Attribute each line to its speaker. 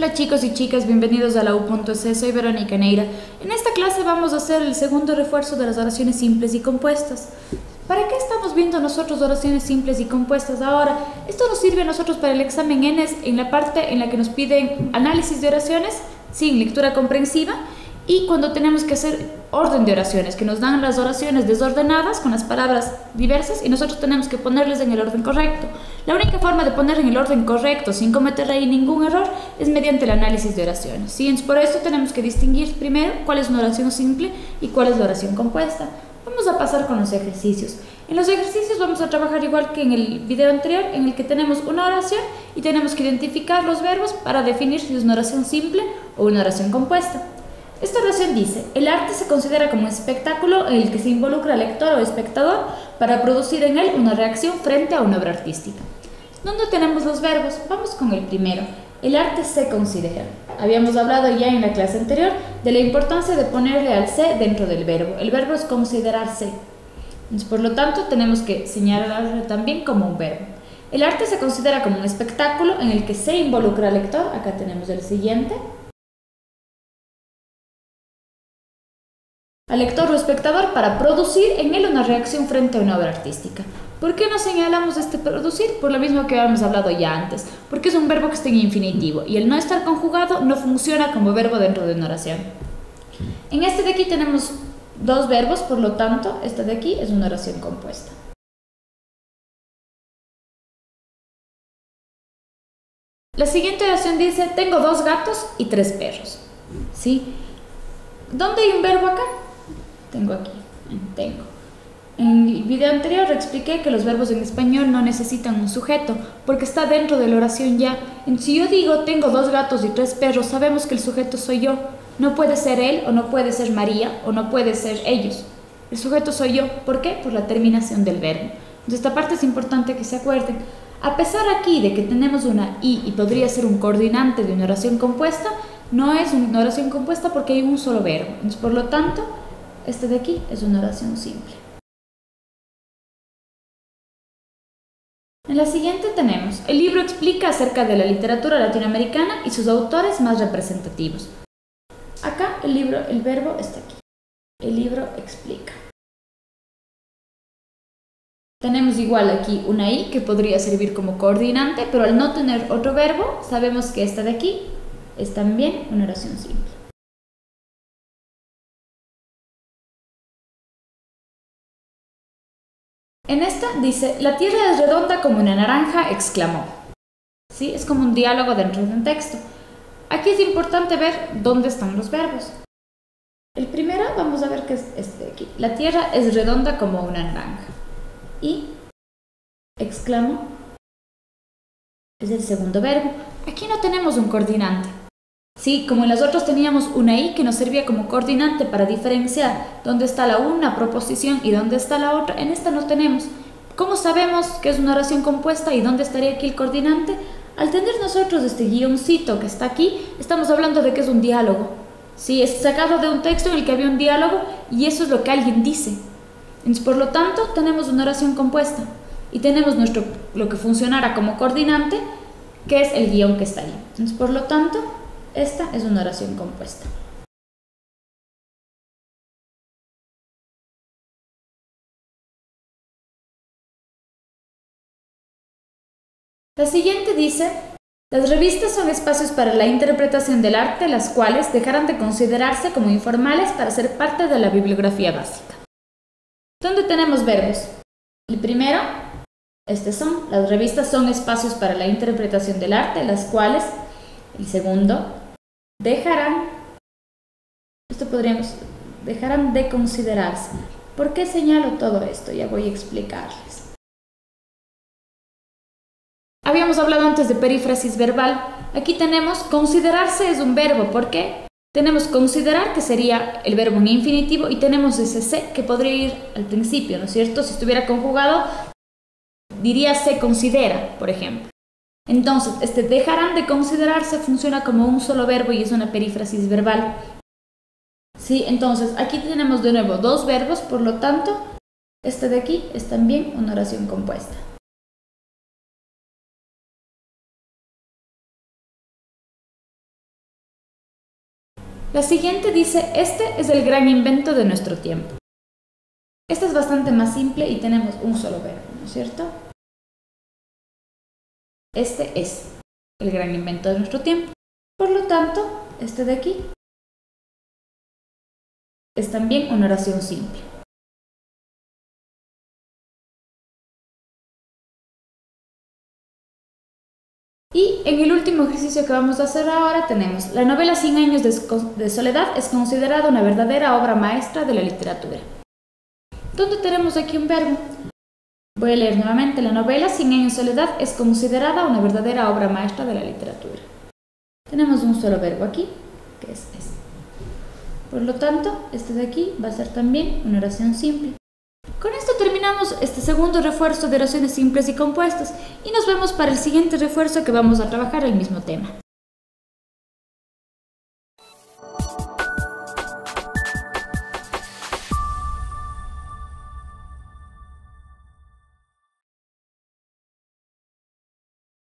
Speaker 1: Hola chicos y chicas, bienvenidos a la U.es, soy Verónica Neira. En esta clase vamos a hacer el segundo refuerzo de las oraciones simples y compuestas. ¿Para qué estamos viendo nosotros oraciones simples y compuestas ahora? Esto nos sirve a nosotros para el examen ENES en la parte en la que nos piden análisis de oraciones, sin lectura comprensiva, y cuando tenemos que hacer orden de oraciones, que nos dan las oraciones desordenadas con las palabras diversas y nosotros tenemos que ponerles en el orden correcto. La única forma de poner en el orden correcto sin cometer ahí ningún error es mediante el análisis de oraciones, ¿sí? Por eso tenemos que distinguir primero cuál es una oración simple y cuál es la oración compuesta. Vamos a pasar con los ejercicios. En los ejercicios vamos a trabajar igual que en el video anterior, en el que tenemos una oración y tenemos que identificar los verbos para definir si es una oración simple o una oración compuesta. Esta oración dice: el arte se considera como un espectáculo en el que se involucra al lector o espectador para producir en él una reacción frente a una obra artística. ¿Dónde tenemos los verbos? Vamos con el primero. El arte se considera. Habíamos hablado ya en la clase anterior de la importancia de ponerle al se dentro del verbo. El verbo es considerarse. Entonces, por lo tanto, tenemos que señalarlo también como un verbo. El arte se considera como un espectáculo en el que se involucra al lector. Acá tenemos el siguiente. Al lector o espectador para producir en él una reacción frente a una obra artística. ¿Por qué no señalamos este producir? Por lo mismo que habíamos hablado ya antes, porque es un verbo que está en infinitivo y el no estar conjugado no funciona como verbo dentro de una oración. En este de aquí tenemos dos verbos, por lo tanto, esta de aquí es una oración compuesta. La siguiente oración dice: tengo 2 gatos y 3 perros. ¿Sí? ¿Dónde hay un verbo acá? Tengo aquí, tengo. En el video anterior expliqué que los verbos en español no necesitan un sujeto, porque está dentro de la oración ya. Si yo digo tengo 2 gatos y 3 perros, sabemos que el sujeto soy yo. No puede ser él, o no puede ser María, o no puede ser ellos. El sujeto soy yo. ¿Por qué? Por la terminación del verbo. Entonces esta parte es importante que se acuerden. A pesar aquí de que tenemos una y podría ser un coordinante de una oración compuesta, no es una oración compuesta porque hay un solo verbo. Entonces, por lo tanto, este de aquí es una oración simple. En la siguiente tenemos: el libro explica acerca de la literatura latinoamericana y sus autores más representativos. Acá el verbo está aquí. El libro explica. Tenemos igual aquí una i que podría servir como coordinante, pero al no tener otro verbo, sabemos que esta de aquí es también una oración simple. En esta dice: la tierra es redonda como una naranja, exclamó. ¿Sí? Es como un diálogo dentro de un texto. Aquí es importante ver dónde están los verbos. El primero vamos a ver que es este de aquí. La tierra es redonda como una naranja. Y exclamó es el segundo verbo. Aquí no tenemos un coordinante. Sí, como en las otras teníamos una i que nos servía como coordinante para diferenciar dónde está la una proposición y dónde está la otra, en esta no tenemos. ¿Cómo sabemos que es una oración compuesta y dónde estaría aquí el coordinante? Al tener nosotros este guioncito que está aquí, estamos hablando de que es un diálogo. Sí, es sacado de un texto en el que había un diálogo y eso es lo que alguien dice. Entonces, por lo tanto, tenemos una oración compuesta y tenemos lo que funcionará como coordinante, que es el guión que está ahí. Entonces, por lo tanto, esta es una oración compuesta. La siguiente dice: las revistas son espacios para la interpretación del arte, las cuales dejarán de considerarse como informales para ser parte de la bibliografía básica. ¿Dónde tenemos verbos? El primero, las revistas son espacios para la interpretación del arte, las cuales, el segundo, dejarán de considerarse. ¿Por qué señalo todo esto? Ya voy a explicarles. Habíamos hablado antes de perífrasis verbal. Aquí tenemos considerarse es un verbo. ¿Por qué? Tenemos considerar, que sería el verbo en infinitivo, y tenemos ese se que podría ir al principio, ¿no es cierto? Si estuviera conjugado, diría se considera, por ejemplo. Entonces, dejarán de considerarse funciona como un solo verbo y es una perífrasis verbal. Sí, entonces aquí tenemos de nuevo 2 verbos, por lo tanto, este de aquí es también una oración compuesta. La siguiente dice, este es el gran invento de nuestro tiempo. Esta es bastante más simple y tenemos un solo verbo, ¿no es cierto? Este es el gran invento de nuestro tiempo. Por lo tanto, este de aquí es también una oración simple. Y en el último ejercicio que vamos a hacer ahora tenemos, la novela 100 años de soledad es considerada una verdadera obra maestra de la literatura. ¿Dónde tenemos aquí un verbo? Voy a leer nuevamente, la novela 100 años de soledad es considerada una verdadera obra maestra de la literatura. Tenemos un solo verbo aquí, que es este. Por lo tanto, este de aquí va a ser también una oración simple. Con esto terminamos este segundo refuerzo de oraciones simples y compuestas y nos vemos para el siguiente refuerzo que vamos a trabajar el mismo tema.